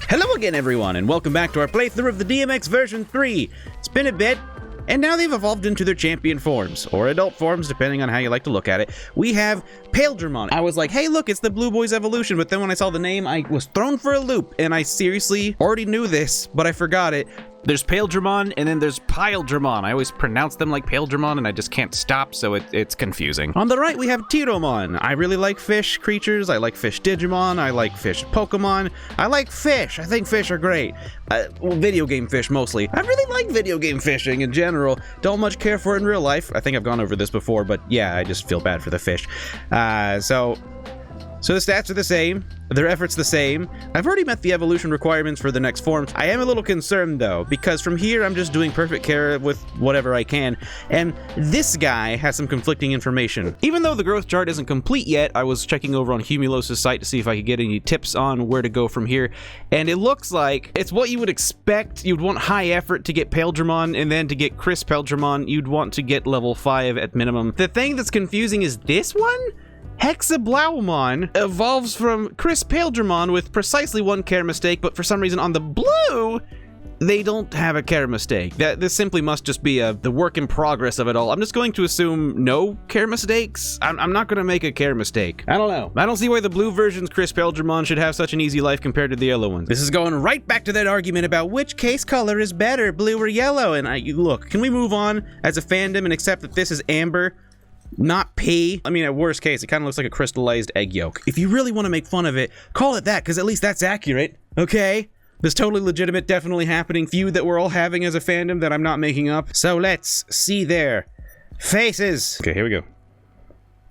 Hello again, everyone, and welcome back to our playthrough of the DMX version 3. It's been a bit, and now they've evolved into their champion forms, or adult forms, depending on how you like to look at it. We have Paledramon. I was like, hey, look, it's the Blue Boy's evolution, but then when I saw the name, I was thrown for a loop, and I seriously already knew this, but I forgot it. There's Paledramon, and then there's Piledramon. I always pronounce them like Paledramon, and I just can't stop, so it's confusing. On the right, we have Tidomon. I really like fish creatures. I like fish Digimon. I like fish Pokemon. I like fish. I think fish are great. Well, video game fish, mostly. I really like video game fishing in general. Don't much care for it in real life. I think I've gone over this before, but yeah, I just feel bad for the fish. So the stats are the same, their effort's the same. I've already met the evolution requirements for the next forms. I am a little concerned though, because from here I'm just doing perfect care with whatever I can, and this guy has some conflicting information. Even though the growth chart isn't complete yet, I was checking over on Humulos's site to see if I could get any tips on where to go from here, and it looks like it's what you would expect. You'd want high effort to get Paledramon, and then to get Chris Paledramon, you'd want to get level 5 at minimum. The thing that's confusing is this one? Hexablaumon evolves from Chris Paledramon with precisely one care mistake, but for some reason on the blue, they don't have a care mistake. This simply must just be the work in progress of it all. I'm just going to assume no care mistakes. I'm not going to make a care mistake. I don't know. I don't see why the blue version's Chris Paledramon should have such an easy life compared to the yellow ones. This is going right back to that argument about which case color is better, blue or yellow. And look, can we move on as a fandom and accept that this is amber? Not pee. I mean, at worst case, it kind of looks like a crystallized egg yolk. If you really want to make fun of it, call it that, because at least that's accurate, okay? This totally legitimate, definitely happening feud that we're all having as a fandom that I'm not making up. So let's see their faces. Okay, here we go.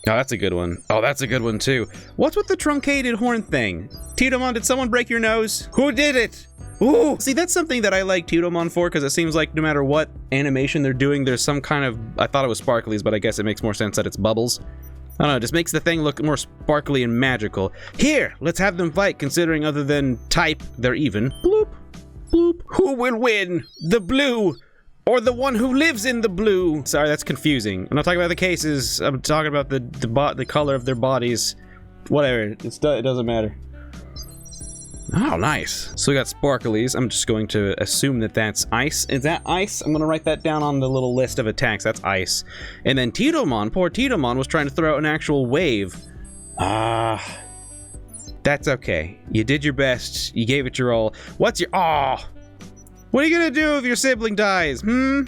Oh, that's a good one. Oh, that's a good one, too. What's with the truncated horn thing? Tidomon, did someone break your nose? Who did it? Ooh! See, that's something that I like Tidomon for, because it seems like no matter what animation they're doing, there's some kind of... I thought it was sparklies, but I guess it makes more sense that it's bubbles. I don't know, it just makes the thing look more sparkly and magical. Here, let's have them fight, considering other than type, they're even. Bloop, bloop. Who will win? The blue or the one who lives in the blue? Sorry, that's confusing. I'm not talking about the cases. I'm talking about the color of their bodies. Whatever, it doesn't matter. Oh, nice. So we got sparklies. I'm just going to assume that that's ice. Is that ice? I'm going to write that down on the little list of attacks. That's ice. And then Tidomon, poor Tidomon, was trying to throw out an actual wave. That's okay. You did your best. You gave it your all. What's your... What are you going to do if your sibling dies? What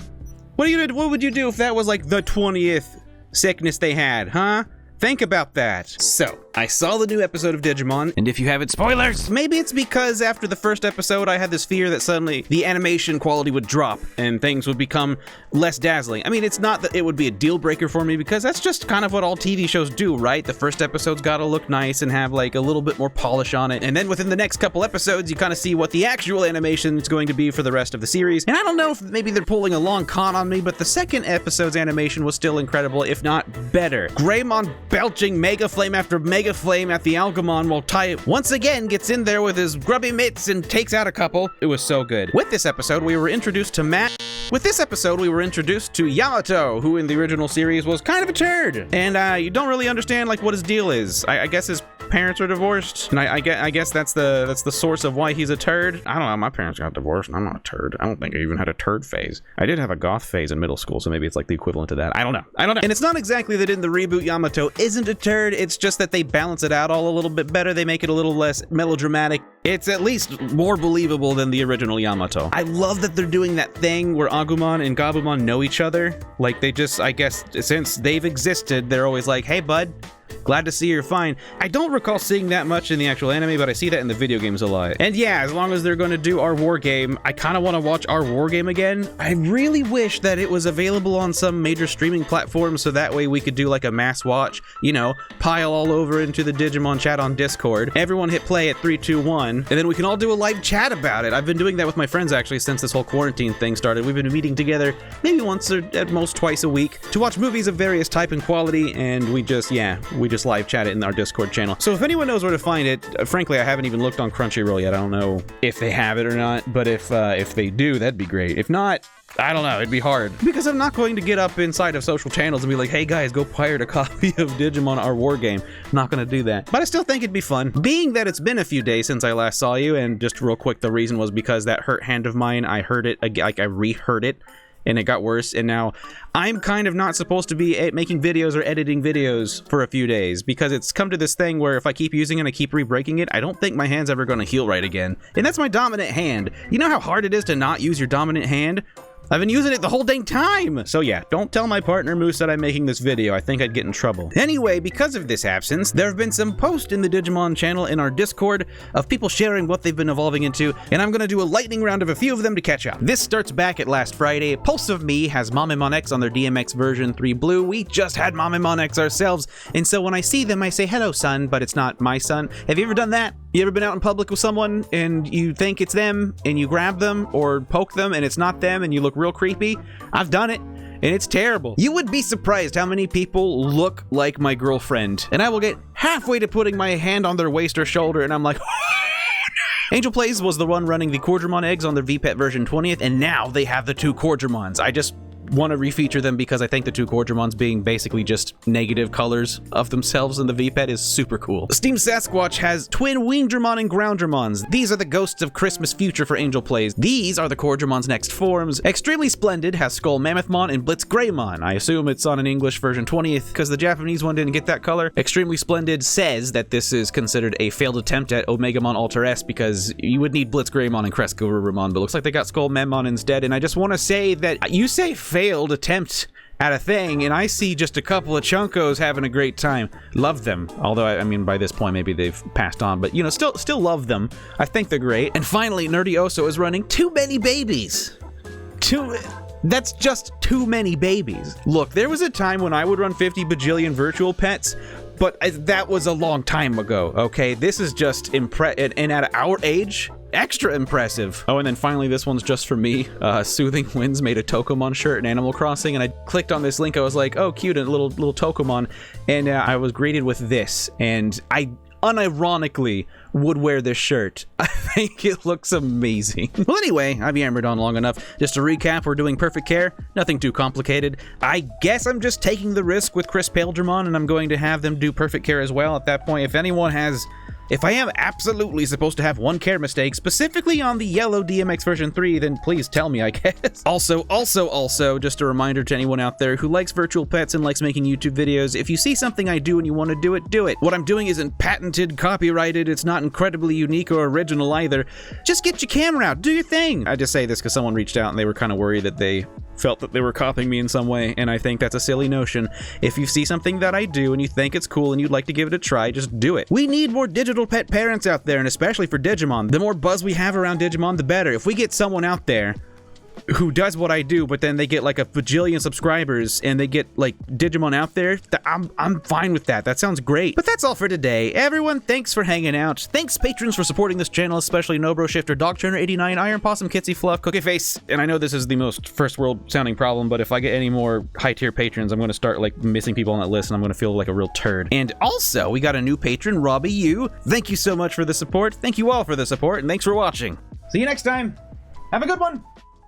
would you do if that was like the 20th sickness they had, huh? Think about that. So, I saw the new episode of Digimon, and if you haven't, spoilers! Maybe it's because after the first episode, I had this fear that suddenly the animation quality would drop and things would become less dazzling. I mean, it's not that it would be a deal breaker for me, because that's just kind of what all TV shows do, right? The first episode's gotta look nice and have like a little bit more polish on it, and then within the next couple episodes, you kind of see what the actual animation is going to be for the rest of the series. And I don't know if maybe they're pulling a long con on me, but the second episode's animation was still incredible, if not better. Greymon belching Mega Flame after Mega Flame at the Algamon while Tai once again gets in there with his grubby mitts and takes out a couple. It was so good. With this episode, we were introduced to Matt. With this episode, we were introduced to Yamato, who in the original series was kind of a turd. And you don't really understand like what his deal is. I guess his parents are divorced, and I guess that's the source of why he's a turd. I don't know, my parents got divorced, and I'm not a turd. I don't think I even had a turd phase. I did have a goth phase in middle school, so maybe it's like the equivalent to that. I don't know. And it's not exactly that in the reboot Yamato isn't a turd, it's just that they balance it out all a little bit better. They make it a little less melodramatic. It's at least more believable than the original Yamato. I love that they're doing that thing where Agumon and Gabumon know each other. Like they just, I guess, since they've existed, they're always like, hey bud, glad to see you're fine. I don't recall seeing that much in the actual anime, but I see that in the video games a lot. And yeah, as long as they're going to do our war game, I kind of want to watch our war game again. I really wish that it was available on some major streaming platform, so that way we could do like a mass watch, you know, pile all over into the Digimon chat on Discord. Everyone hit play at 3, 2, 1, and then we can all do a live chat about it. I've been doing that with my friends actually since this whole quarantine thing started. We've been meeting together maybe once or at most twice a week to watch movies of various type and quality, and we just live chat it in our Discord channel. So if anyone knows where to find it, frankly, I haven't even looked on Crunchyroll yet. I don't know if they have it or not, but if they do, that'd be great. If not, I don't know, it'd be hard. Because I'm not going to get up inside of social channels and be like, hey guys, go pirate a copy of Digimon, our war game. I'm not gonna do that. But I still think it'd be fun. Being that it's been a few days since I last saw you, and just real quick, the reason was because that hurt hand of mine, I heard it, like I reheard it, and it got worse, and now I'm kind of not supposed to be making videos or editing videos for a few days, because it's come to this thing where if I keep using it and I keep re-breaking it, I don't think my hand's ever gonna heal right again. And that's my dominant hand. You know how hard it is to not use your dominant hand? I've been using it the whole dang time! So yeah, don't tell my partner Moose that I'm making this video. I think I'd get in trouble. Anyway, because of this absence, there have been some posts in the Digimon channel in our Discord of people sharing what they've been evolving into, and I'm gonna do a lightning round of a few of them to catch up. This starts back at last Friday. Pulse of Me has Digimon X on their DMX version 3 blue. We just had Digimon X ourselves, and so when I see them, I say, hello, son, but it's not my son. Have you ever done that? You ever been out in public with someone and you think it's them and you grab them or poke them and it's not them and you look real creepy? I've done it and it's terrible. You would be surprised how many people look like my girlfriend, and I will get halfway to putting my hand on their waist or shoulder and I'm like, Angel Plays was the one running the Digimon eggs on their VPET version 20th, and now they have the 2 Digimons. I just want to refeature them because I think the 2 Digimons being basically just negative colors of themselves in the VPET is super cool. Steam Sasquatch has twin Wingdramon and Groundramons. These are the ghosts of Christmas future for Angel Plays. These are the Digimon's next forms. Extremely Splendid has Skull Mammothmon and Blitz Greymon. I assume it's on an English version 20th because the Japanese one didn't get that color. Extremely Splendid says that this is considered a failed attempt at Omegamon Alter S because you would need Blitz Greymon and Crestgurumon, but looks like they got Skull Mammothmon instead, and I just want to say that you say failed attempt at a thing, and I see just a couple of chunkos having a great time. Love them. Although, I mean, by this point, maybe they've passed on, but, you know, still love them. I think they're great. And finally, Nerdy Oso is running too many babies. That's just too many babies. Look, there was a time when I would run 50 bajillion virtual pets, but that was a long time ago, okay? This is just and at our age, extra impressive. Oh, and then finally, this one's just for me. Soothing Winds made a Tokomon shirt in Animal Crossing, and I clicked on this link. I was like, oh, cute, a little Tokomon, and I was greeted with this, and I unironically would wear this shirt. I think it looks amazing. Well, anyway, I've yammered on long enough. Just to recap, we're doing Perfect Care. Nothing too complicated. I guess I'm just taking the risk with Chris Paildramon, and I'm going to have them do Perfect Care as well. At that point, if I am absolutely supposed to have one care mistake, specifically on the yellow DMX version 3, then please tell me, I guess. Also, just a reminder to anyone out there who likes virtual pets and likes making YouTube videos, if you see something I do and you want to do it, do it. What I'm doing isn't patented, copyrighted, it's not incredibly unique or original either. Just get your camera out, do your thing. I just say this because someone reached out and they were kind of worried that they felt that they were copying me in some way, and I think that's a silly notion. If you see something that I do and you think it's cool and you'd like to give it a try, just do it. We need more digital pet parents out there, and especially for Digimon. The more buzz we have around Digimon, the better. If we get someone out there who does what I do, but then they get like a bajillion subscribers and they get like Digimon out there, I'm fine with that. That sounds great. But that's all for today. Everyone, thanks for hanging out. Thanks patrons for supporting this channel, especially Nobro Shifter, Dog Trainer 89, Iron Possum, Kitsy Fluff, Cookie Face. And I know this is the most first world sounding problem, but if I get any more high tier patrons, I'm going to start like missing people on that list and I'm going to feel like a real turd. And also, we got a new patron, Robbie Yu. Thank you so much for the support. Thank you all for the support, and thanks for watching. See you next time. Have a good one.